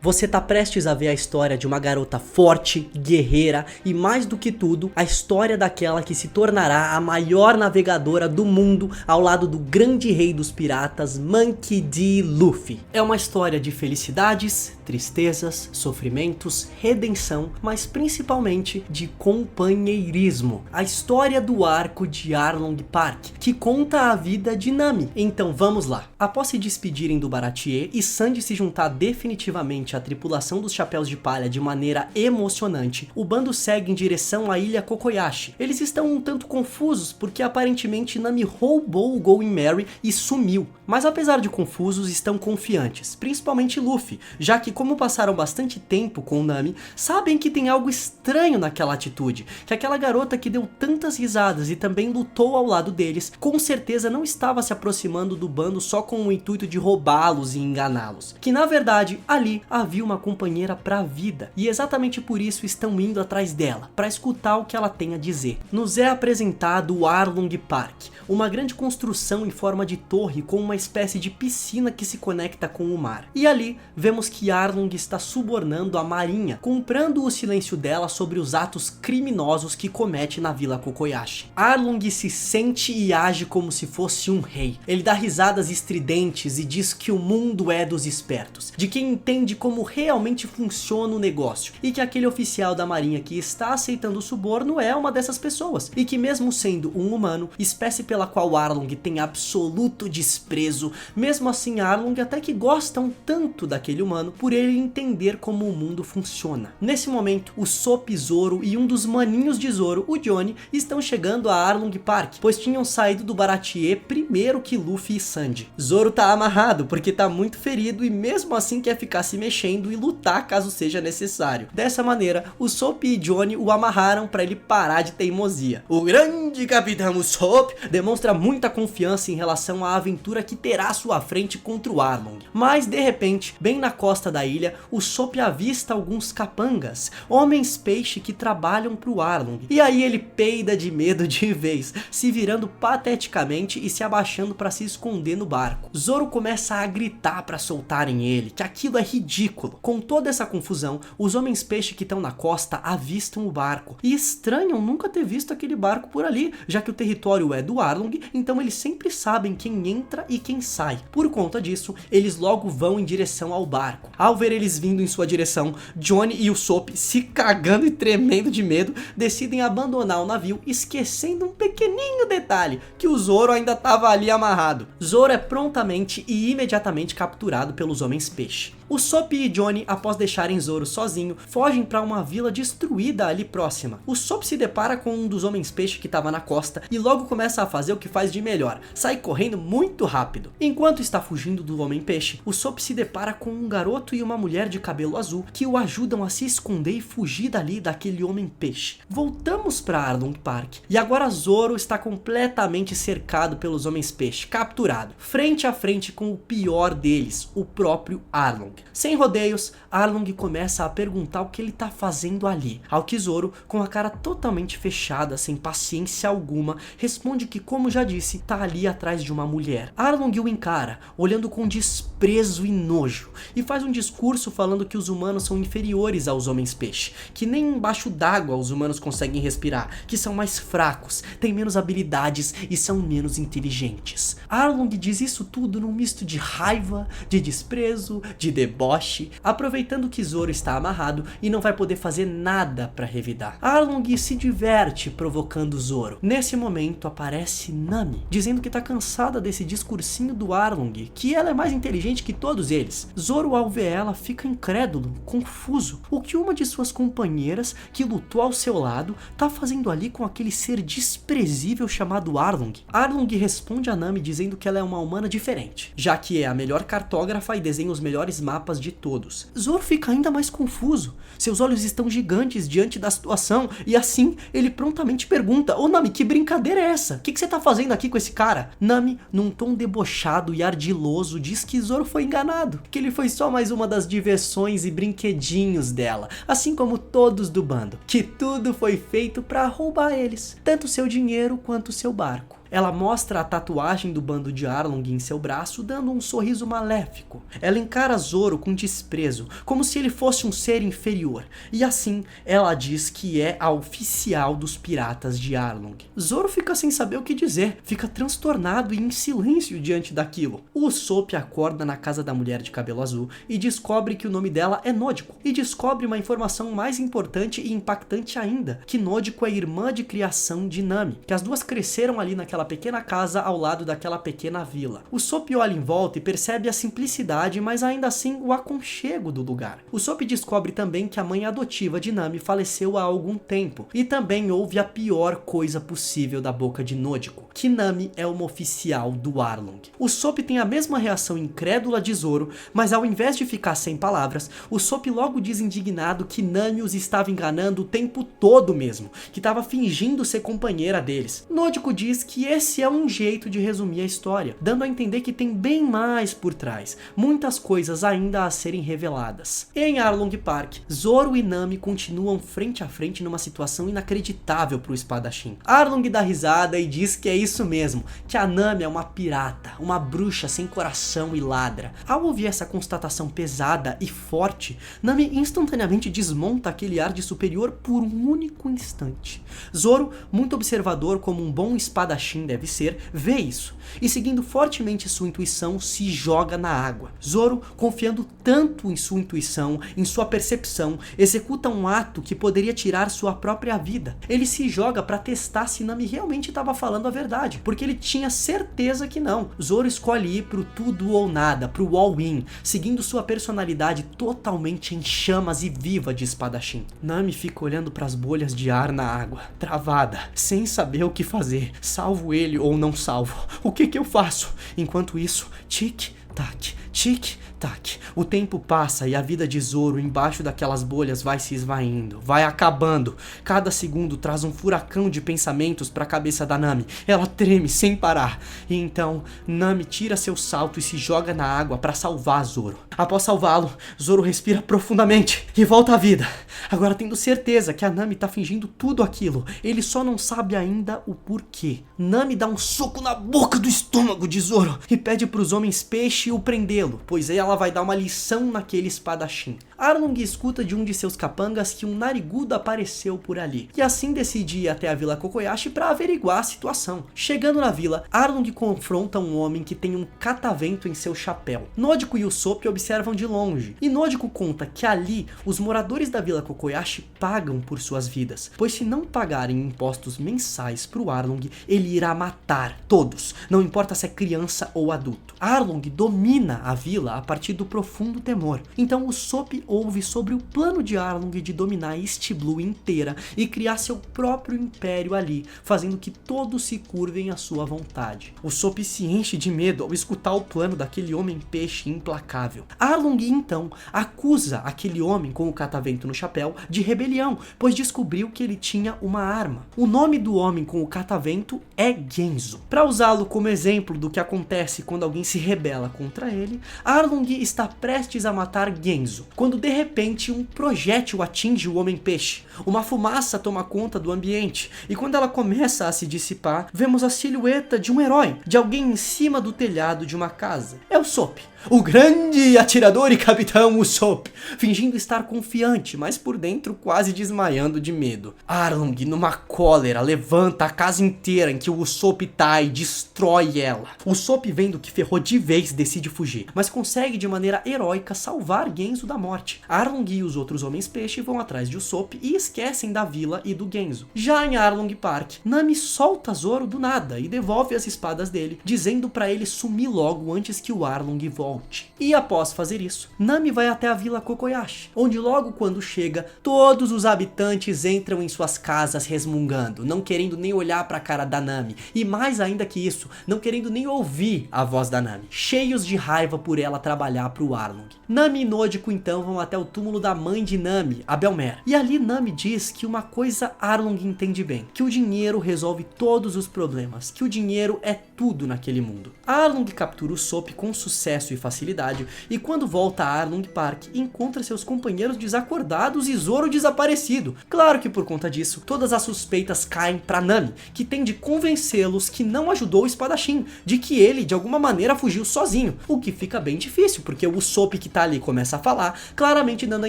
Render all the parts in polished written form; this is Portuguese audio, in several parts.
Você tá prestes a ver a história de uma garota forte, guerreira e, mais do que tudo, a história daquela que se tornará a maior navegadora do mundo ao lado do grande rei dos piratas, Monkey D. Luffy. É uma história de felicidades, tristezas, sofrimentos, redenção, mas principalmente de companheirismo. A história do arco de Arlong Park, que conta a vida de Nami. Então vamos lá. Após se despedirem do Baratie e Sandy se juntar definitivamente a tripulação dos Chapéus de Palha de maneira emocionante, o bando segue em direção à ilha Kokoyashi. Eles estão um tanto confusos porque aparentemente Nami roubou o Going Merry e sumiu, mas apesar de confusos estão confiantes, principalmente Luffy, já que como passaram bastante tempo com Nami, sabem que tem algo estranho naquela atitude, que aquela garota que deu tantas risadas e também lutou ao lado deles, com certeza não estava se aproximando do bando só com o intuito de roubá-los e enganá-los, que na verdade ali havia uma companheira pra vida, e exatamente por isso estão indo atrás dela, para escutar o que ela tem a dizer. Nos é apresentado o Arlong Park, uma grande construção em forma de torre com uma espécie de piscina que se conecta com o mar. E ali vemos que Arlong está subornando a marinha, comprando o silêncio dela sobre os atos criminosos que comete na Vila Kokoyashi. Arlong se sente e age como se fosse um rei. Ele dá risadas estridentes e diz que o mundo é dos espertos, de quem entende como realmente funciona o negócio, e que aquele oficial da marinha que está aceitando o suborno é uma dessas pessoas, e que mesmo sendo um humano, espécie pela qual Arlong tem absoluto desprezo, mesmo assim Arlong até que gosta um tanto daquele humano por ele entender como o mundo funciona. Nesse momento, o Sop, Zoro e um dos maninhos de Zoro, o Johnny, estão chegando a Arlong Park, pois tinham saído do Baratie primeiro que Luffy e Sandy. Zoro tá amarrado porque tá muito ferido e mesmo assim quer ficar se mexendo e lutar caso seja necessário. Dessa maneira, o Sop e Johnny o amarraram para ele parar de teimosia. O grande capitão Usopp demonstra muita confiança em relação à aventura que terá à sua frente contra o Arlong. Mas de repente, bem na costa da ilha, o Usopp avista alguns capangas, homens peixe que trabalham pro Arlong. E aí ele peida de medo de vez, se virando pateticamente e se abaixando para se esconder no barco. Zoro começa a gritar para soltarem ele, que aquilo é ridículo. Com toda essa confusão, os homens peixe que estão na costa avistam o barco e estranham nunca ter visto aquele barco por ali, já que o território é do Arlong, então eles sempre sabem quem entra e quem sai. Por conta disso, eles logo vão em direção ao barco. Ao ver eles vindo em sua direção, Johnny e o Sop, se cagando e tremendo de medo, decidem abandonar o navio, esquecendo um pequenininho detalhe, que o Zoro ainda estava ali amarrado. Zoro é prontamente e imediatamente capturado pelos homens peixe. O Sop e Johnny, após deixarem Zoro sozinho, fogem para uma vila destruída ali próxima. O Sop se depara com um dos homens peixe que estava na costa e logo começa a fazer o que faz de melhor, sai correndo muito rápido. Enquanto está fugindo do homem peixe, o Sop se depara com um garoto e uma mulher de cabelo azul que o ajudam a se esconder e fugir dali daquele homem peixe. Voltamos para Arlong Park e agora Zoro está completamente cercado pelos homens peixe, capturado, frente a frente com o pior deles, o próprio Arlong. Sem rodeios, Arlong começa a perguntar o que ele tá fazendo ali, ao que Zoro, com a cara totalmente fechada, sem paciência alguma, responde que, como já disse, tá ali atrás de uma mulher. Arlong o encara, olhando com desprezo e nojo, e faz um discurso falando que os humanos são inferiores aos homens peixe, que nem embaixo d'água os humanos conseguem respirar, que são mais fracos, têm menos habilidades e são menos inteligentes. Arlong diz isso tudo num misto de raiva, de desprezo, de deboche, aproveitando que Zoro está amarrado e não vai poder fazer nada para revidar. Arlong se diverte provocando Zoro. Nesse momento aparece Nami, dizendo que tá cansada desse discursinho do Arlong, que ela é mais inteligente que todos eles. Zoro, ao ver ela, fica incrédulo, confuso. O que uma de suas companheiras, que lutou ao seu lado, tá fazendo ali com aquele ser desprezível chamado Arlong? Arlong responde a Nami dizendo que ela é uma humana diferente, já que é a melhor cartógrafa e desenha os melhores mapas de todos. Zoro fica ainda mais confuso. Seus olhos estão gigantes diante da situação e assim ele prontamente pergunta: "Ô Nami, que brincadeira é essa? O que você tá fazendo aqui com esse cara?" Nami, num tom debochado e ardiloso, diz que Zoro foi enganado, que ele foi só mais uma das diversões e brinquedinhos dela, assim como todos do bando, que tudo foi feito pra roubar eles, tanto seu dinheiro quanto seu barco. Ela mostra a tatuagem do bando de Arlong em seu braço, dando um sorriso maléfico. Ela encara Zoro com desprezo, como se ele fosse um ser inferior, e assim ela diz que é a oficial dos piratas de Arlong. Zoro fica sem saber o que dizer, fica transtornado e em silêncio diante daquilo. O Usopp acorda na casa da mulher de cabelo azul e descobre que o nome dela é Nodiko, e descobre uma informação mais importante e impactante ainda, que Nodiko é irmã de criação de Nami, que as duas cresceram ali naquela pequena casa ao lado daquela pequena vila. O Usopp olha em volta e percebe a simplicidade, mas ainda assim o aconchego do lugar. O Usopp descobre também que a mãe adotiva de Nami faleceu há algum tempo, e também ouve a pior coisa possível da boca de Nodiko, que Nami é uma oficial do Arlong. O Usopp tem a mesma reação incrédula de Zoro, mas ao invés de ficar sem palavras, o Usopp logo diz indignado que Nami os estava enganando o tempo todo mesmo, que estava fingindo ser companheira deles. Nodiko diz que esse é um jeito de resumir a história, dando a entender que tem bem mais por trás, muitas coisas ainda a serem reveladas. Em Arlong Park, Zoro e Nami continuam frente a frente numa situação inacreditável para o espadachim. Arlong dá risada e diz que é isso mesmo, que a Nami é uma pirata, uma bruxa sem coração e ladra. Ao ouvir essa constatação pesada e forte, Nami instantaneamente desmonta aquele ar de superior por um único instante. Zoro, muito observador como um bom espadachim deve ser, vê isso, e seguindo fortemente sua intuição, se joga na água. Zoro, confiando tanto em sua intuição, em sua percepção, executa um ato que poderia tirar sua própria vida. Ele se joga para testar se Nami realmente estava falando a verdade, porque ele tinha certeza que não. Zoro escolhe ir pro tudo ou nada, pro all-in, seguindo sua personalidade totalmente em chamas e viva de espadachim. Nami fica olhando para as bolhas de ar na água, travada, sem saber o que fazer. Salvo ele ou não salvo? O que eu faço? Enquanto isso, tic-tac, tic-tac. O tempo passa e a vida de Zoro embaixo daquelas bolhas vai se esvaindo, vai acabando. Cada segundo traz um furacão de pensamentos para a cabeça da Nami. Ela treme sem parar. E então, Nami tira seu salto e se joga na água para salvar Zoro. Após salvá-lo, Zoro respira profundamente e volta à vida. Agora tendo certeza que a Nami tá fingindo tudo aquilo, ele só não sabe ainda o porquê. Nami dá um soco na boca do estômago de Zoro e pede para os homens peixe o prendê-lo, pois ela vai dar uma lição naquele espadachim. Arlong escuta de um de seus capangas que um narigudo apareceu por ali, e assim decide ir até a Vila Kokoyashi para averiguar a situação. Chegando na vila, Arlong confronta um homem que tem um catavento em seu chapéu. Nodiko e Usopp observam de longe, e Nodiko conta que ali os moradores da Vila Kokoyashi pagam por suas vidas, pois se não pagarem impostos mensais para o Arlong, ele irá matar todos, não importa se é criança ou adulto. Arlong domina a vila a partir do profundo temor, então Usopp ouve sobre o plano de Arlong de dominar East Blue inteira e criar seu próprio império ali, fazendo que todos se curvem à sua vontade. Usopp se enche de medo ao escutar o plano daquele homem-peixe implacável. Arlong então acusa aquele homem com o catavento no chapéu de rebelião, pois descobriu que ele tinha uma arma. O nome do homem com o catavento é Genzo. Para usá-lo como exemplo do que acontece quando alguém se rebela contra ele, Arlong está prestes a matar Genzo, quando de repente um projétil atinge o homem-peixe. Uma fumaça toma conta do ambiente, e quando ela começa a se dissipar, vemos a silhueta de um herói, de alguém em cima do telhado de uma casa. É o Usopp, o grande atirador e capitão Usopp, fingindo estar confiante, mas por dentro quase desmaiando de medo. Arlong, numa cólera, levanta a casa inteira em que o Usopp tá e destrói ela. Usopp, vendo que ferrou de vez, decide fugir, mas consegue de maneira heróica salvar Genzo da morte. Arlong e os outros homens-peixe vão atrás de Usopp e esquecem da vila e do Genzo. Já em Arlong Park, Nami solta Zoro do nada e devolve as espadas dele, dizendo pra ele sumir logo antes que o Arlong volte. E após fazer isso, Nami vai até a Vila Kokoyashi, onde logo quando chega, todos os habitantes entram em suas casas resmungando, não querendo nem olhar pra cara da Nami, e mais ainda que isso, não querendo nem ouvir a voz da Nami, cheios de raiva por ela trabalhar pro Arlong. Nami e Nodiko então vão até o túmulo da mãe de Nami, a Belmer, e ali Nami diz que uma coisa Arlong entende bem, que o dinheiro resolve todos os problemas, que o dinheiro é tudo naquele mundo. Arlong captura o Usopp com sucesso e facilidade, e quando volta a Arlong Park, encontra seus companheiros desacordados e Zoro desaparecido. Claro que por conta disso, todas as suspeitas caem pra Nami, que tem de convencê-los que não ajudou o espadachim, de que ele de alguma maneira fugiu sozinho, o que fica bem difícil, porque o Usopp que tá ali começa a falar, claramente dando a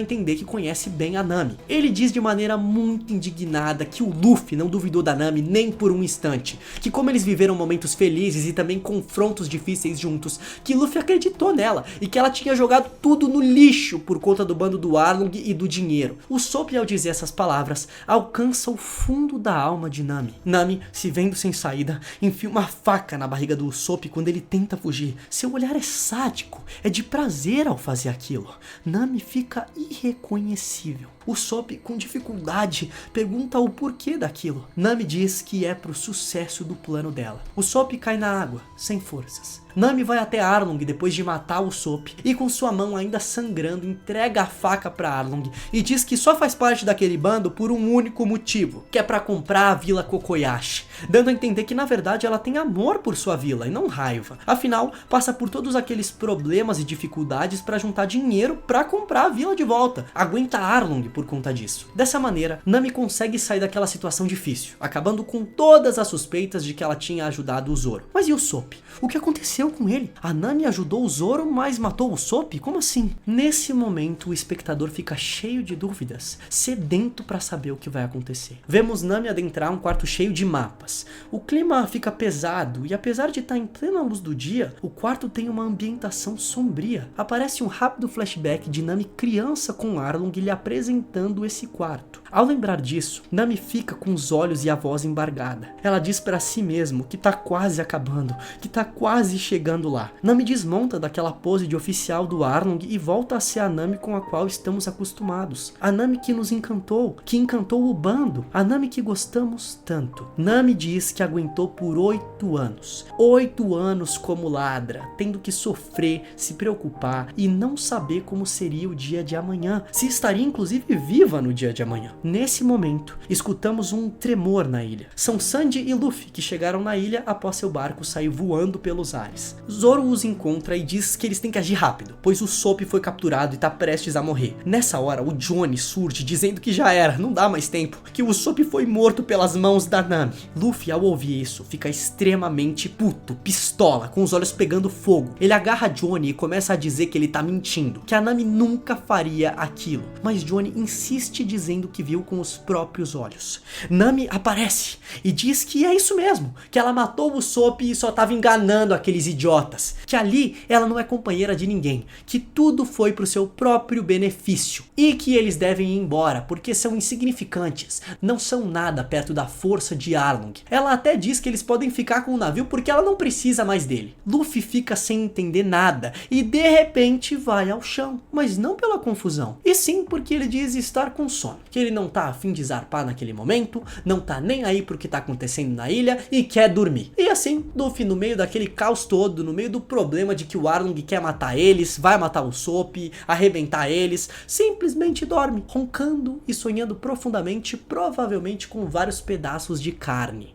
entender que conhece bem a Nami. Ele diz de maneira muito indignada que o Luffy não duvidou da Nami nem por um instante, que como eles viveram momentos felizes e também confrontos difíceis juntos, que Luffy acreditou nela e que ela tinha jogado tudo no lixo por conta do bando do Arlong e do dinheiro. O Usopp, ao dizer essas palavras, alcança o fundo da alma de Nami. Nami, se vendo sem saída, enfia uma faca na barriga do Usopp quando ele tenta fugir. Seu olhar é sádico, é de prazer ao fazer aquilo. Nami fica irreconhecível. Usopp, com dificuldade, pergunta o porquê daquilo. Nami diz que é pro sucesso do plano dela. Usopp cai na água, sem forças. Nami vai até Arlong depois de matar o Usopp e com sua mão ainda sangrando entrega a faca pra Arlong e diz que só faz parte daquele bando por um único motivo, que é pra comprar a Vila Kokoyashi, dando a entender que na verdade ela tem amor por sua vila e não raiva. Afinal, passa por todos aqueles problemas e dificuldades pra juntar dinheiro pra comprar a vila de volta. Aguenta Arlong por conta disso. Dessa maneira, Nami consegue sair daquela situação difícil, acabando com todas as suspeitas de que ela tinha ajudado o Zoro. Mas e o Usopp? O que aconteceu com ele? A Nami ajudou o Zoro, mas matou o Usopp? Como assim? Nesse momento, o espectador fica cheio de dúvidas, sedento pra saber o que vai acontecer. Vemos Nami adentrar um quarto cheio de mapas. O clima fica pesado e apesar de estar em plena luz do dia, o quarto tem uma ambientação sombria. Aparece um rápido flashback de Nami criança com Arlong lhe apresentando esse quarto. Ao lembrar disso, Nami fica com os olhos e a voz embargada. Ela diz pra si mesmo que tá quase acabando, que tá quase chegando lá. Nami desmonta daquela pose de oficial do Arlong e volta a ser a Nami com a qual estamos acostumados. A Nami que nos encantou, que encantou o bando, a Nami que gostamos tanto. Nami diz que aguentou por 8 anos. 8 anos como ladra, tendo que sofrer, se preocupar e não saber como seria o dia de amanhã, se estaria inclusive viva no dia de amanhã. Nesse momento, escutamos um tremor na ilha. São Sandy e Luffy que chegaram na ilha após seu barco sair voando pelos ares. Zoro os encontra e diz que eles têm que agir rápido, pois o Usopp foi capturado e tá prestes a morrer. Nessa hora, o Johnny surge dizendo que já era, não dá mais tempo, que o Usopp foi morto pelas mãos da Nami. Luffy, ao ouvir isso, fica extremamente puto, pistola, com os olhos pegando fogo. Ele agarra Johnny e começa a dizer que ele tá mentindo, que a Nami nunca faria aquilo. Mas Johnny insiste dizendo que viu com os próprios olhos. Nami aparece e diz que é isso mesmo, que ela matou o Usopp e só tava enganando aqueles idiotas, que ali ela não é companheira de ninguém, que tudo foi pro seu próprio benefício e que eles devem ir embora porque são insignificantes, não são nada perto da força de Arlong. Ela até diz que eles podem ficar com o navio porque ela não precisa mais dele. Luffy fica sem entender nada e de repente vai ao chão, mas não pela confusão, e sim porque ele diz estar com sono, que ele não tá a fim de zarpar naquele momento, não tá nem aí pro que tá acontecendo na ilha e quer dormir. E assim, Luffy no meio daquele caos todo, no meio do problema de que o Arlong quer matar eles, vai matar o Usopp, arrebentar eles, simplesmente dorme, roncando e sonhando profundamente, provavelmente com vários pedaços de carne.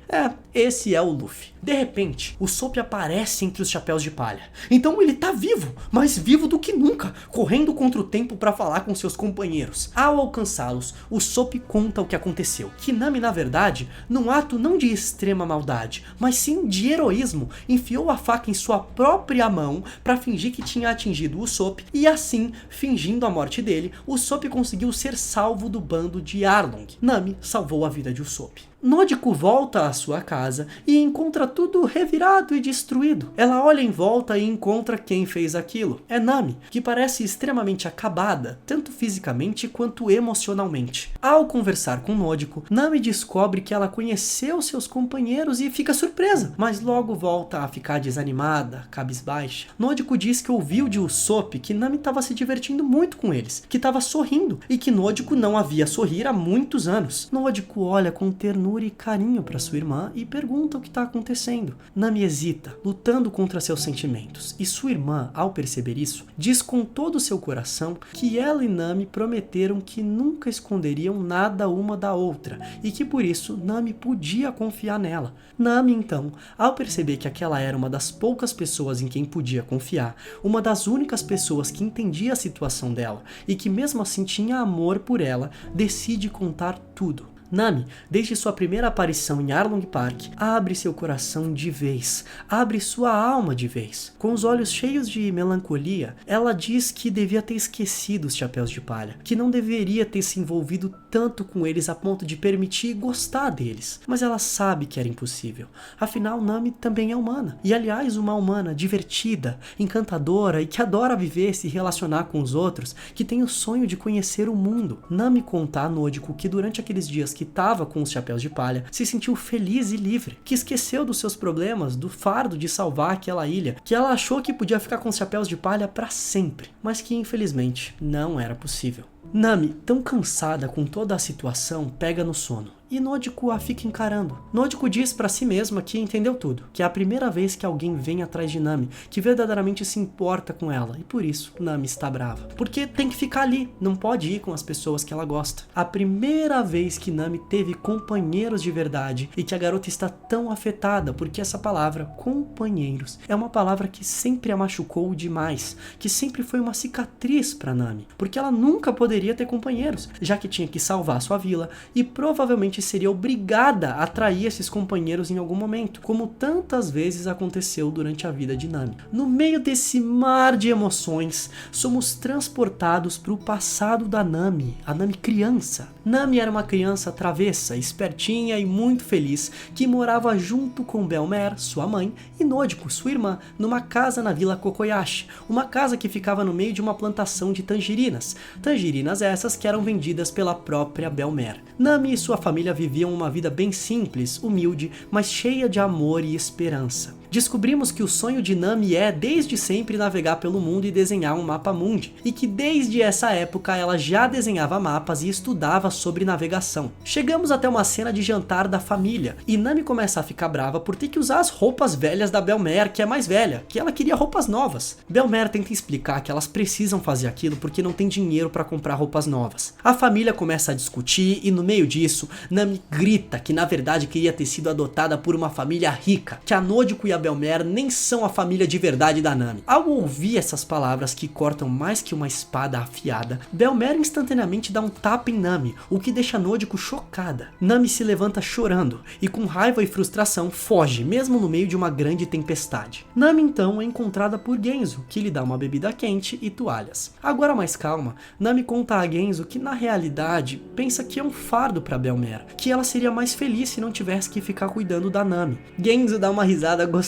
Esse é o Luffy. De repente, o Usopp aparece entre os chapéus de palha. Então ele tá vivo, mais vivo do que nunca, correndo contra o tempo para falar com seus companheiros. Ao alcançá-los, o Usopp conta o que aconteceu, que Nami na verdade, num ato não de extrema maldade, mas sim de heroísmo, enfiou a faca em sua própria mão para fingir que tinha atingido o Usopp e assim, fingindo a morte dele, o Usopp conseguiu ser salvo do bando de Arlong. Nami salvou a vida de Usopp. Nodiko volta à sua casa e encontra tudo revirado e destruído. Ela olha em volta e encontra quem fez aquilo. É Nami, que parece extremamente acabada, tanto fisicamente quanto emocionalmente. Ao conversar com Nodiko, Nami descobre que ela conheceu seus companheiros e fica surpresa, mas logo volta a ficar desanimada, cabisbaixa. Nodiko diz que ouviu de Usopp que Nami estava se divertindo muito com eles, que estava sorrindo e que Nodiko não havia sorrir há muitos anos. Nodiko olha com ternura amor e carinho para sua irmã e pergunta o que está acontecendo. Nami hesita, lutando contra seus sentimentos, e sua irmã, ao perceber isso, diz com todo o seu coração que ela e Nami prometeram que nunca esconderiam nada uma da outra e que por isso Nami podia confiar nela. Nami, então, ao perceber que aquela era uma das poucas pessoas em quem podia confiar, uma das únicas pessoas que entendia a situação dela e que mesmo assim tinha amor por ela, decide contar tudo. Nami, desde sua primeira aparição em Arlong Park, abre seu coração de vez, abre sua alma de vez. Com os olhos cheios de melancolia, ela diz que devia ter esquecido os chapéus de palha, que não deveria ter se envolvido tanto com eles a ponto de permitir gostar deles. Mas ela sabe que era impossível. Afinal, Nami também é humana. E aliás, uma humana divertida, encantadora e que adora viver e se relacionar com os outros, que tem o sonho de conhecer o mundo. Nami conta a Nodiko que durante aqueles dias que estava com os chapéus de palha, se sentiu feliz e livre, que esqueceu dos seus problemas, do fardo de salvar aquela ilha, que ela achou que podia ficar com os chapéus de palha para sempre, mas que infelizmente não era possível. Nami, tão cansada com toda a situação, pega no sono. E Nodiko a fica encarando. Nodiko diz pra si mesma que entendeu tudo, que é a primeira vez que alguém vem atrás de Nami, que verdadeiramente se importa com ela, e por isso Nami está brava. Porque tem que ficar ali, não pode ir com as pessoas que ela gosta. A primeira vez que Nami teve companheiros de verdade, e que a garota está tão afetada, porque essa palavra, companheiros, é uma palavra que sempre a machucou demais, que sempre foi uma cicatriz pra Nami, porque ela nunca poderia ter companheiros, já que tinha que salvar sua vila, e provavelmente seria obrigada a atrair esses companheiros em algum momento, como tantas vezes aconteceu durante a vida de Nami. No meio desse mar de emoções, somos transportados para o passado da Nami, a Nami criança. Nami era uma criança travessa, espertinha e muito feliz, que morava junto com Bell-mer, sua mãe, e Nodiko, sua irmã, numa casa na vila Kokoyashi, uma casa que ficava no meio de uma plantação de tangerinas. Tangerinas essas que eram vendidas pela própria Bell-mer. Nami e sua família viviam uma vida bem simples, humilde, mas cheia de amor e esperança. Descobrimos que o sonho de Nami é, desde sempre, navegar pelo mundo e desenhar um mapa mundi, e que desde essa época ela já desenhava mapas e estudava sobre navegação. Chegamos até uma cena de jantar da família, e Nami começa a ficar brava por ter que usar as roupas velhas da Bell-mer, que é mais velha, que ela queria roupas novas. Bell-mer tenta explicar que elas precisam fazer aquilo porque não tem dinheiro para comprar roupas novas. A família começa a discutir e no meio disso, Nami grita que na verdade queria ter sido adotada por uma família rica, que a Nodiko e a Bell-mer nem são a família de verdade da Nami. Ao ouvir essas palavras que cortam mais que uma espada afiada, Bell-mer instantaneamente dá um tapa em Nami, o que deixa Nodiko chocada. Nami se levanta chorando e com raiva e frustração foge, mesmo no meio de uma grande tempestade. Nami então é encontrada por Genzo, que lhe dá uma bebida quente e toalhas. Agora mais calma, Nami conta a Genzo que na realidade pensa que é um fardo para Bell-mer, que ela seria mais feliz se não tivesse que ficar cuidando da Nami. Genzo dá uma risada gostosa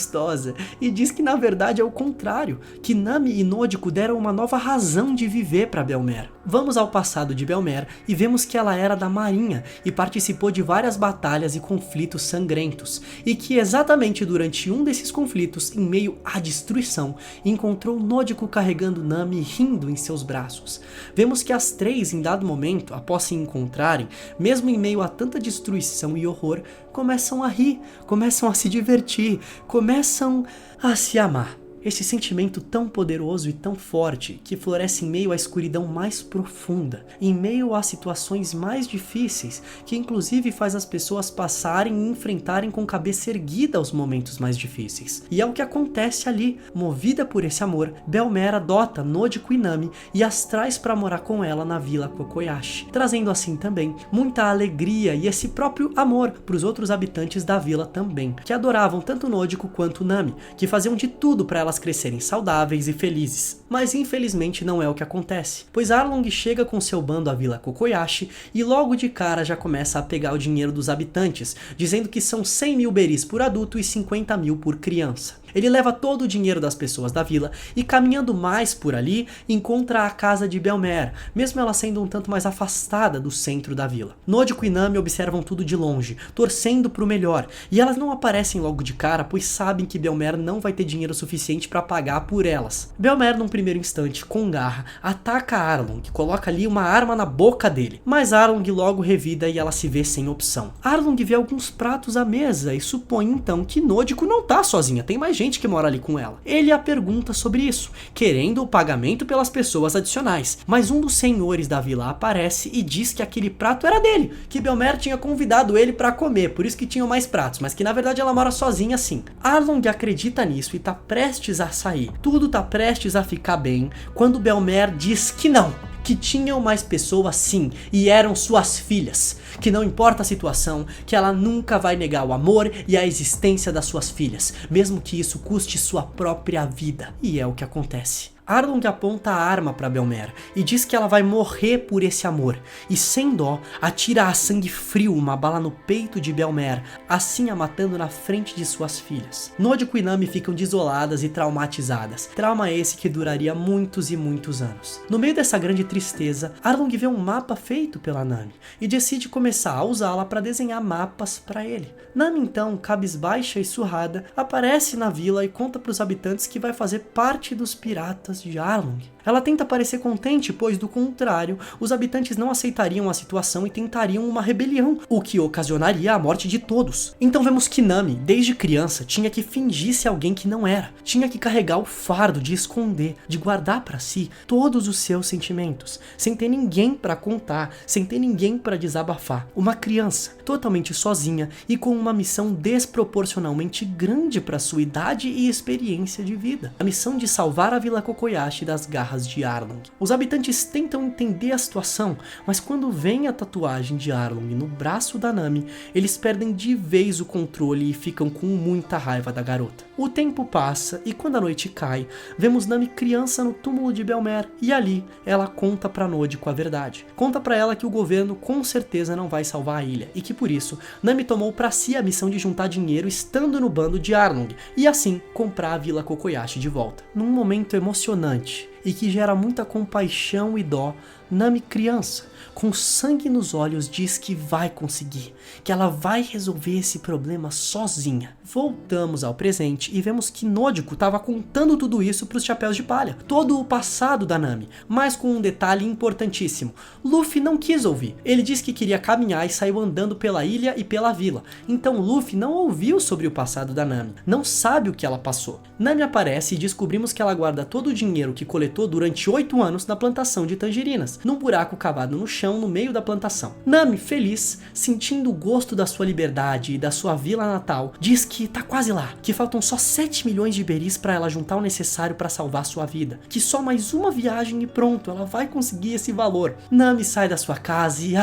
e diz que na verdade é o contrário, que Nami e Nodiko deram uma nova razão de viver para Bell-mer. Vamos ao passado de Bell-mer e vemos que ela era da marinha e participou de várias batalhas e conflitos sangrentos, e que exatamente durante um desses conflitos, em meio à destruição, encontrou Nodiko carregando Nami rindo em seus braços. Vemos que as três, em dado momento, após se encontrarem, mesmo em meio a tanta destruição e horror, começam a rir, começam a se divertir, começam a se amar. Esse sentimento tão poderoso e tão forte que floresce em meio à escuridão mais profunda, em meio a situações mais difíceis, que inclusive faz as pessoas passarem e enfrentarem com cabeça erguida os momentos mais difíceis. E é o que acontece ali. Movida por esse amor, Bell-mer adota Nodiko e Nami e as traz para morar com ela na vila Kokoyashi, trazendo assim também muita alegria e esse próprio amor para os outros habitantes da vila também, que adoravam tanto Nodiko quanto Nami, que faziam de tudo para elas crescerem saudáveis e felizes. Mas infelizmente não é o que acontece, pois Arlong chega com seu bando à vila Kokoyashi e logo de cara já começa a pegar o dinheiro dos habitantes, dizendo que são 100 mil beris por adulto e 50 mil por criança. Ele leva todo o dinheiro das pessoas da vila e, caminhando mais por ali, encontra a casa de Belmer, mesmo ela sendo um tanto mais afastada do centro da vila. Nodico e Nami observam tudo de longe, torcendo pro melhor, e elas não aparecem logo de cara, pois sabem que Belmer não vai ter dinheiro suficiente para pagar por elas. Belmer, num primeiro instante, com garra, ataca Arlong, que coloca ali uma arma na boca dele, mas Arlong logo revida e ela se vê sem opção. Arlong vê alguns pratos à mesa e supõe então que Nodico não tá sozinha, tem mais gente que mora ali com ela. Ele a pergunta sobre isso, querendo o pagamento pelas pessoas adicionais, mas um dos senhores da vila aparece e diz que aquele prato era dele, que Belmer tinha convidado ele para comer, por isso que tinham mais pratos, mas que na verdade ela mora sozinha sim. Arlong acredita nisso e tá prestes a sair, tudo tá prestes a ficar bem, quando Belmer diz que não, que tinham mais pessoas sim, e eram suas filhas, que não importa a situação, que ela nunca vai negar o amor e a existência das suas filhas, mesmo que isso custe sua própria vida, e é o que acontece. Arlong aponta a arma para Belmer e diz que ela vai morrer por esse amor, e sem dó, atira a sangue frio uma bala no peito de Belmer, assim a matando na frente de suas filhas. Nodico e Nami ficam desoladas e traumatizadas, trauma esse que duraria muitos e muitos anos. No meio dessa grande tristeza, Arlong vê um mapa feito pela Nami e decide começar a usá-la para desenhar mapas para ele. Nami então, cabisbaixa e surrada, aparece na vila e conta para os habitantes que vai fazer parte dos piratas de Arlong. Ela tenta parecer contente, pois do contrário, os habitantes não aceitariam a situação e tentariam uma rebelião, o que ocasionaria a morte de todos. Então vemos que Nami, desde criança, tinha que fingir ser alguém que não era. Tinha que carregar o fardo de esconder, de guardar para si todos os seus sentimentos, sem ter ninguém para contar, sem ter ninguém para desabafar. Uma criança, totalmente sozinha e com uma missão desproporcionalmente grande para sua idade e experiência de vida. A missão de salvar a Vila Kokoyashi das garras de Arlong. Os habitantes tentam entender a situação, mas quando vem a tatuagem de Arlong no braço da Nami, eles perdem de vez o controle e ficam com muita raiva da garota. O tempo passa e quando a noite cai, vemos Nami criança no túmulo de Belmer e ali ela conta pra Nodico a verdade. Conta pra ela que o governo com certeza não vai salvar a ilha e que por isso Nami tomou pra si a missão de juntar dinheiro estando no bando de Arlong e assim comprar a Vila Kokoyashi de volta. Num momento emocionante e que gera muita compaixão e dó, Nami criança, com sangue nos olhos, diz que vai conseguir, que ela vai resolver esse problema sozinha. Voltamos ao presente e vemos que Nodico estava contando tudo isso para os Chapéus de Palha, todo o passado da Nami, mas com um detalhe importantíssimo. Luffy não quis ouvir, ele disse que queria caminhar e saiu andando pela ilha e pela vila, então Luffy não ouviu sobre o passado da Nami, não sabe o que ela passou. Nami aparece e descobrimos que ela guarda todo o dinheiro que coletou durante 8 anos na plantação de tangerinas, num buraco cavado no chão no meio da plantação. Nami, feliz, sentindo o gosto da sua liberdade e da sua vila natal, diz que tá quase lá, que faltam só 7 milhões de beris para ela juntar o necessário para salvar sua vida, que só mais uma viagem e pronto, ela vai conseguir esse valor. Nami sai da sua casa e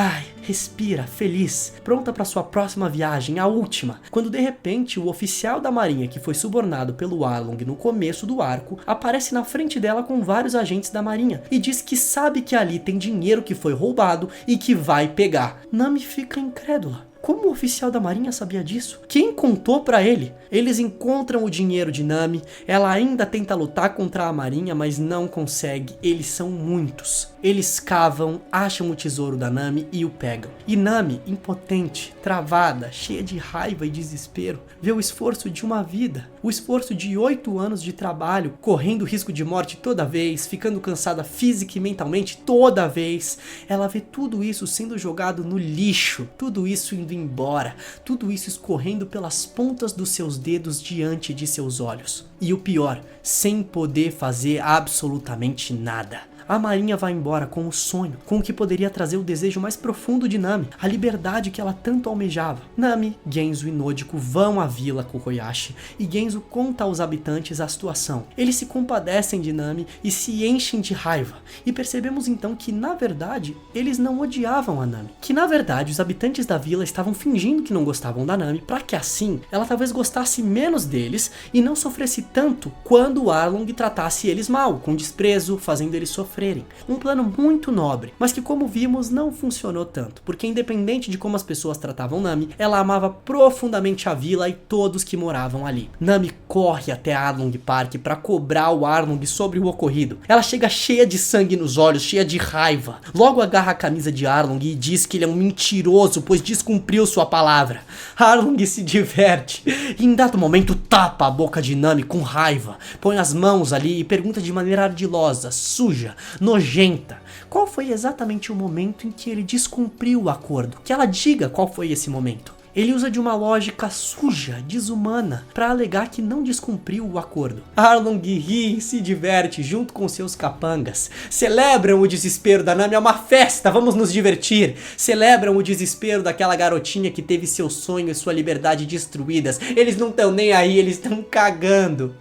respira, feliz, pronta para sua próxima viagem, a última, quando de repente o oficial da marinha que foi subornado pelo Arlong no começo do arco, aparece na frente dela com vários agentes da marinha e diz que sabe que ali tem dinheiro que foi roubado e que vai pegar. Nami fica incrédula. Como o oficial da marinha sabia disso? Quem contou pra ele? Eles encontram o dinheiro de Nami, ela ainda tenta lutar contra a marinha, mas não consegue, eles são muitos. Eles cavam, acham o tesouro da Nami e o pegam. E Nami, impotente, travada, cheia de raiva e desespero, vê o esforço de uma vida, o esforço de 8 anos de trabalho, correndo risco de morte toda vez, ficando cansada física e mentalmente toda vez. Ela vê tudo isso sendo jogado no lixo, tudo isso indo embora, tudo isso escorrendo pelas pontas dos seus dedos diante de seus olhos. E o pior, sem poder fazer absolutamente nada. A marinha vai embora com o sonho, com o que poderia trazer o desejo mais profundo de Nami, a liberdade que ela tanto almejava. Nami, Genzo e Nodico vão à Vila Kokoyashi e Genzo conta aos habitantes a situação. Eles se compadecem de Nami e se enchem de raiva. E percebemos então que, na verdade, eles não odiavam a Nami. Que, na verdade, os habitantes da vila estavam fingindo que não gostavam da Nami para que assim ela talvez gostasse menos deles e não sofresse tanto quando o Arlong tratasse eles mal, com desprezo, fazendo eles sofrer. sofrerem. Um plano muito nobre, mas que, como vimos, não funcionou tanto, porque independente de como as pessoas tratavam Nami, ela amava profundamente a vila e todos que moravam ali. Nami corre até Arlong Park para cobrar o Arlong sobre o ocorrido. Ela chega cheia de sangue nos olhos, cheia de raiva. Logo agarra a camisa de Arlong e diz que ele é um mentiroso, pois descumpriu sua palavra. Arlong se diverte e em dado momento tapa a boca de Nami com raiva, põe as mãos ali e pergunta de maneira ardilosa, suja, nojenta, qual foi exatamente o momento em que ele descumpriu o acordo. Que ela diga qual foi esse momento. Ele usa de uma lógica suja, desumana, para alegar que não descumpriu o acordo. Arlong ri e se diverte junto com seus capangas. Celebram o desespero da Nami, é uma festa, vamos nos divertir. Celebram o desespero daquela garotinha que teve seu sonho e sua liberdade destruídas. Eles não estão nem aí, eles estão cagando.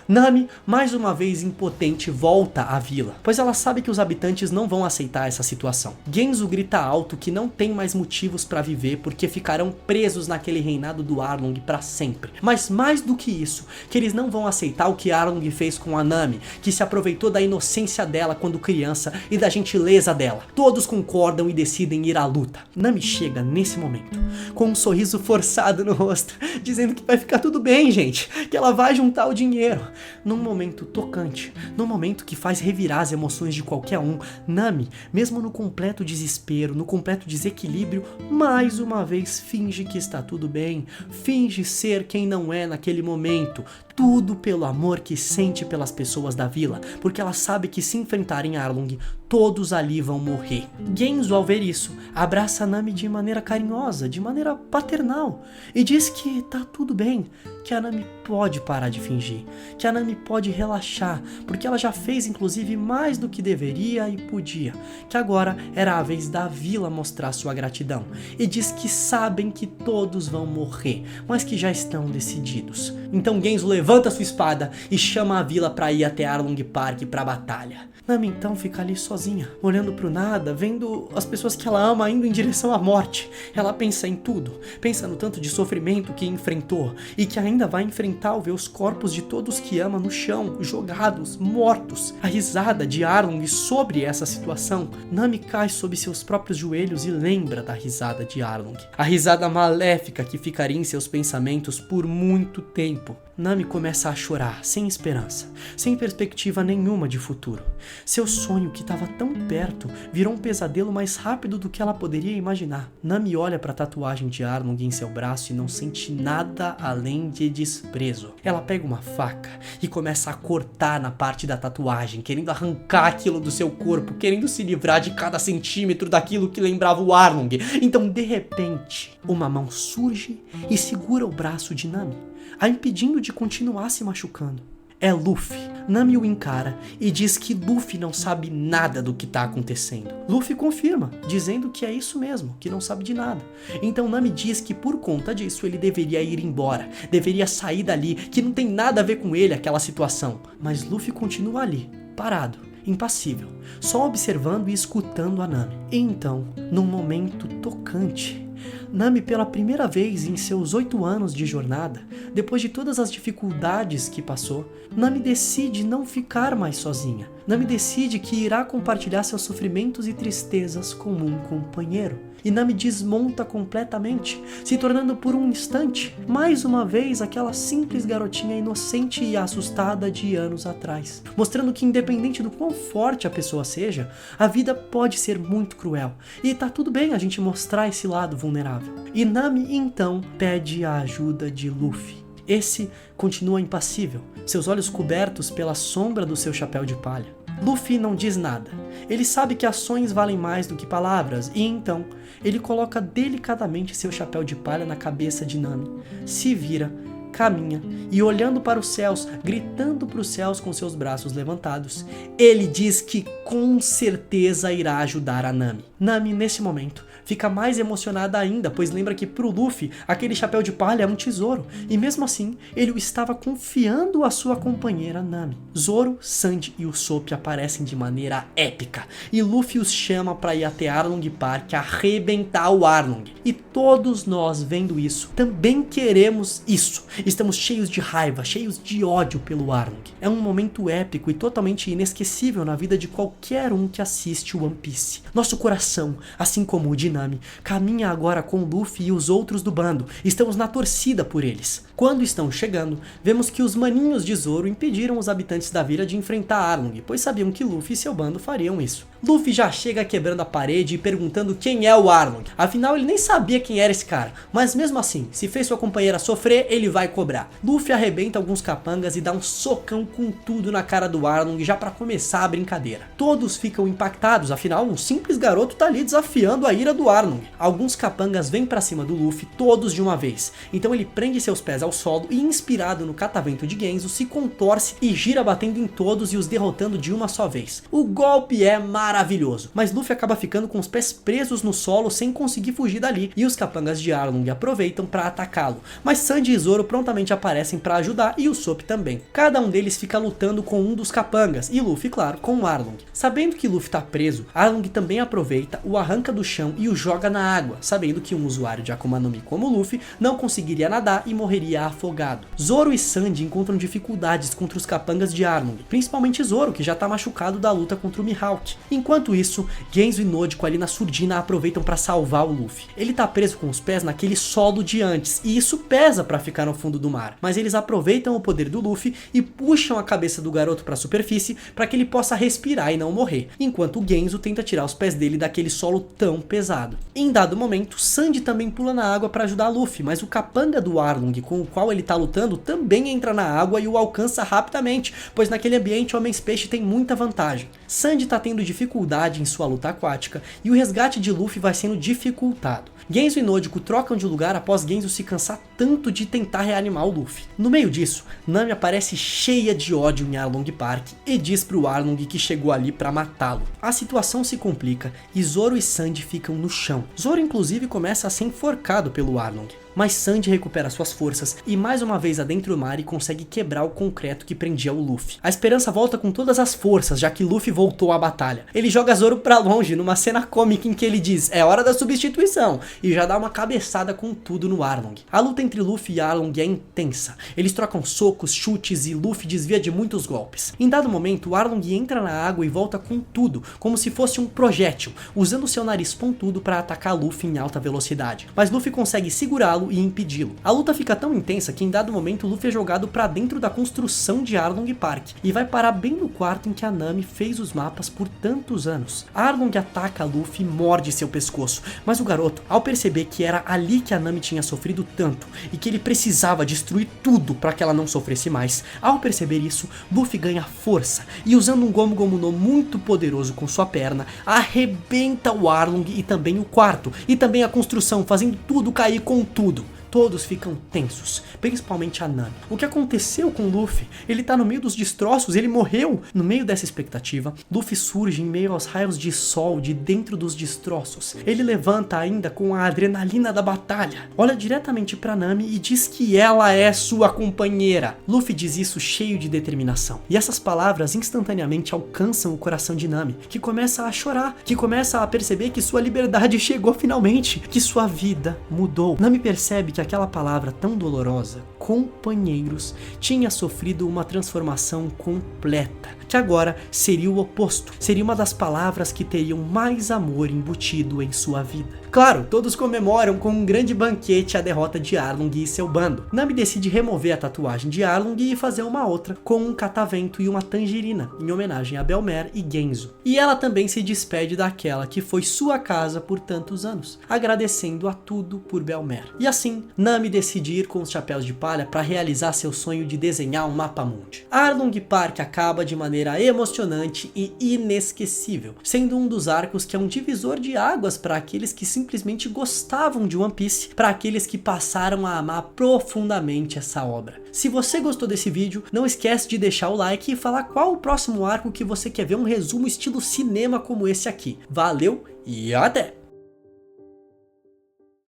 Nami, mais uma vez impotente, volta à vila, pois ela sabe que os habitantes não vão aceitar essa situação. Genzo grita alto que não tem mais motivos para viver porque ficarão presos naquele reinado do Arlong para sempre. Mas mais do que isso, que eles não vão aceitar o que Arlong fez com a Nami, que se aproveitou da inocência dela quando criança e da gentileza dela. Todos concordam e decidem ir à luta. Nami chega nesse momento, com um sorriso forçado no rosto, dizendo que vai ficar tudo bem, gente, que ela vai juntar o dinheiro. Num momento tocante, num momento que faz revirar as emoções de qualquer um, Nami, mesmo no completo desespero, no completo desequilíbrio, mais uma vez finge que está tudo bem, finge ser quem não é naquele momento, tudo pelo amor que sente pelas pessoas da vila, porque ela sabe que se enfrentarem Arlong, todos ali vão morrer. Genzo, ao ver isso, abraça Nami de maneira carinhosa, de maneira paternal, e diz que tá tudo bem, que a Nami pode parar de fingir, que a Nami pode relaxar, porque ela já fez inclusive mais do que deveria e podia, que agora era a vez da vila mostrar sua gratidão, e diz que sabem que todos vão morrer, mas que já estão decididos. Então Genzo levanta sua espada e chama a vila para ir até Arlong Park para a batalha. Nami então fica ali sozinha, olhando pro nada, vendo as pessoas que ela ama indo em direção à morte. Ela pensa em tudo, pensa no tanto de sofrimento que enfrentou e que ainda vai enfrentar ao ver os corpos de todos que ama no chão, jogados, mortos. A risada de Arlong sobre essa situação. Nami cai sob seus próprios joelhos e lembra da risada de Arlong. A risada maléfica que ficaria em seus pensamentos por muito tempo. Nami começa a chorar, sem esperança, sem perspectiva nenhuma de futuro. Seu sonho, que estava tão perto, virou um pesadelo mais rápido do que ela poderia imaginar. Nami olha para a tatuagem de Arlong em seu braço e não sente nada além de desprezo. Ela pega uma faca e começa a cortar na parte da tatuagem, querendo arrancar aquilo do seu corpo, querendo se livrar de cada centímetro daquilo que lembrava o Arlong. Então, de repente, uma mão surge e segura o braço de Nami, a impedindo de continuar se machucando. É Luffy. Nami o encara e diz que Luffy não sabe nada do que tá acontecendo. Luffy confirma, dizendo que é isso mesmo, que não sabe de nada. Então Nami diz que por conta disso ele deveria ir embora, deveria sair dali, que não tem nada a ver com ele aquela situação. Mas Luffy continua ali, parado, impassível, só observando e escutando a Nami. E então, num momento tocante, Nami, pela primeira vez em seus 8 anos de jornada, depois de todas as dificuldades que passou, Nami decide não ficar mais sozinha. Nami decide que irá compartilhar seus sofrimentos e tristezas com um companheiro. E Nami desmonta completamente, se tornando por um instante, mais uma vez, aquela simples garotinha inocente e assustada de anos atrás. Mostrando que independente do quão forte a pessoa seja, a vida pode ser muito cruel. E tá tudo bem a gente mostrar esse lado vulnerável. E Nami então pede a ajuda de Luffy. Esse continua impassível, seus olhos cobertos pela sombra do seu chapéu de palha. Luffy não diz nada. Ele sabe que ações valem mais do que palavras, e então ele coloca delicadamente seu chapéu de palha na cabeça de Nami, se vira, caminha e, olhando para os céus, gritando para os céus com seus braços levantados, ele diz que com certeza irá ajudar a Nami. Nami, nesse momento, fica mais emocionada ainda, pois lembra que pro Luffy aquele chapéu de palha é um tesouro, e mesmo assim ele o estava confiando à sua companheira Nami. Zoro, Sanji e Usopp aparecem de maneira épica, e Luffy os chama para ir até Arlong Park arrebentar o Arlong. E todos nós, vendo isso, também queremos isso. Estamos cheios de raiva, cheios de ódio pelo Arlong. É um momento épico e totalmente inesquecível na vida de qualquer um que assiste One Piece. Nosso coração, assim como o de Nami, caminha agora com Luffy e os outros do bando. Estamos na torcida por eles. Quando estão chegando, vemos que os maninhos de Zoro impediram os habitantes da vila de enfrentar Arlong, pois sabiam que Luffy e seu bando fariam isso. Luffy já chega quebrando a parede e perguntando quem é o Arlong. Afinal, ele nem sabia quem era esse cara, mas mesmo assim, se fez sua companheira sofrer, ele vai cobrar. Luffy arrebenta alguns capangas e dá um socão com tudo na cara do Arlong já pra começar a brincadeira. Todos ficam impactados, afinal um simples garoto tá ali desafiando a ira do Arlong. Alguns capangas vêm pra cima do Luffy, todos de uma vez. Então ele prende seus pés ao solo e, inspirado no catavento de Genzo, se contorce e gira batendo em todos e os derrotando de uma só vez. O golpe é maravilhoso, mas Luffy acaba ficando com os pés presos no solo sem conseguir fugir dali, e os capangas de Arlong aproveitam para atacá-lo, mas Sanji e Zoro prontamente aparecem para ajudar e o Sop também. Cada um deles fica lutando com um dos capangas e Luffy, claro, com o Arlong. Sabendo que Luffy tá preso, Arlong também aproveita, o arranca do chão e o joga na água, sabendo que um usuário de Akuma no Mi como Luffy não conseguiria nadar e morreria afogado. Zoro e Sanji encontram dificuldades contra os capangas de Arlong, principalmente Zoro, que já tá machucado da luta contra o Mihawk. Enquanto isso, Genzo e Nojiko ali na surdina aproveitam para salvar o Luffy. Ele tá preso com os pés naquele solo de antes, e isso pesa para ficar no fundo do mar, mas eles aproveitam o poder do Luffy e puxam a cabeça do garoto para a superfície para que ele possa respirar e não morrer, enquanto o Genzo tenta tirar os pés dele daquele solo tão pesado. Em dado momento, Sanji também pula na água para ajudar Luffy, mas o capanga do Arlong com o qual ele tá lutando também entra na água e o alcança rapidamente, pois naquele ambiente Homens-Peixe tem muita vantagem. Sanji tá tendo dificuldade em sua luta aquática e o resgate de Luffy vai sendo dificultado. Genzo e Nojiko trocam de lugar após Genzo se cansar tanto de tentar reanimar o Luffy. No meio disso, Nami aparece cheia de ódio em Arlong Park e diz pro Arlong que chegou ali pra matá-lo. A situação se complica e Zoro e Sanji ficam no chão. Zoro inclusive começa a ser enforcado pelo Arlong. Mas Sanji recupera suas forças e mais uma vez adentra o mar e consegue quebrar o concreto que prendia o Luffy. A esperança volta com todas as forças, já que Luffy voltou à batalha. Ele joga Zoro pra longe numa cena cômica em que ele diz: é hora da substituição, e já dá uma cabeçada com tudo no Arlong. A luta entre Luffy e Arlong é intensa. Eles trocam socos, chutes e Luffy desvia de muitos golpes. Em dado momento, o Arlong entra na água e volta com tudo, como se fosse um projétil, usando seu nariz pontudo para atacar Luffy em alta velocidade. Mas Luffy consegue segurá-lo e impedi-lo. A luta fica tão intensa que em dado momento Luffy é jogado para dentro da construção de Arlong Park e vai parar bem no quarto em que a Nami fez os mapas por tantos anos. Arlong ataca Luffy e morde seu pescoço, mas o garoto, ao perceber que era ali que a Nami tinha sofrido tanto e que ele precisava destruir tudo para que ela não sofresse mais, ao perceber isso, Luffy ganha força e, usando um Gomu Gomu no muito poderoso com sua perna, arrebenta o Arlong e também o quarto e também a construção, fazendo tudo cair com tudo. Todos ficam tensos, principalmente a Nami. O que aconteceu com Luffy? Ele tá no meio dos destroços, ele morreu. No meio dessa expectativa, Luffy surge em meio aos raios de sol de dentro dos destroços. Ele levanta ainda com a adrenalina da batalha, olha diretamente pra Nami e diz que ela é sua companheira. Luffy diz isso cheio de determinação, e essas palavras instantaneamente alcançam o coração de Nami, que começa a chorar, que começa a perceber que sua liberdade chegou finalmente, que sua vida mudou. Nami percebe que aquela palavra tão dolorosa, companheiros, tinha sofrido uma transformação completa, que agora seria o oposto, seria uma das palavras que teriam mais amor embutido em sua vida. Claro, todos comemoram com um grande banquete a derrota de Arlong e seu bando. Nami decide remover a tatuagem de Arlong e fazer uma outra, com um catavento e uma tangerina, em homenagem a Belmer e Genzo. E ela também se despede daquela que foi sua casa por tantos anos, agradecendo a tudo por Belmer. E assim, Nami decide ir com os chapéus de palha para realizar seu sonho de desenhar um mapa mundi. Arlong Park acaba de maneira emocionante e inesquecível, sendo um dos arcos que é um divisor de águas para aqueles que simplesmente gostavam de One Piece, para aqueles que passaram a amar profundamente essa obra. Se você gostou desse vídeo, não esquece de deixar o like e falar qual o próximo arco que você quer ver um resumo estilo cinema como esse aqui. Valeu e até!